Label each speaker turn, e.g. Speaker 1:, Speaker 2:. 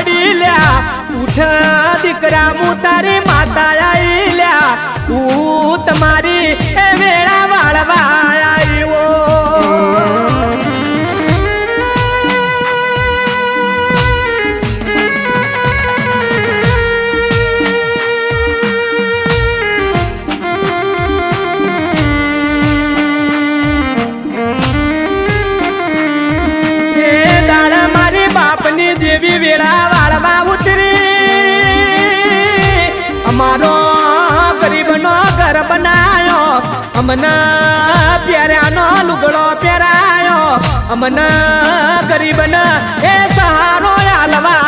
Speaker 1: પડી લ્યા ઉઠ દીકરા હું તારી માતા આઈ લ્યા હું તમારી એ વેળા વાળવા આવ્યો જેવી વેળા વાળવા ઉતરી અમારો ગરીબનો ઘર બનાયો અમને પ્યારાનો લુગડો પહેરાયો અમને ગરીબને એ સહારો આલવા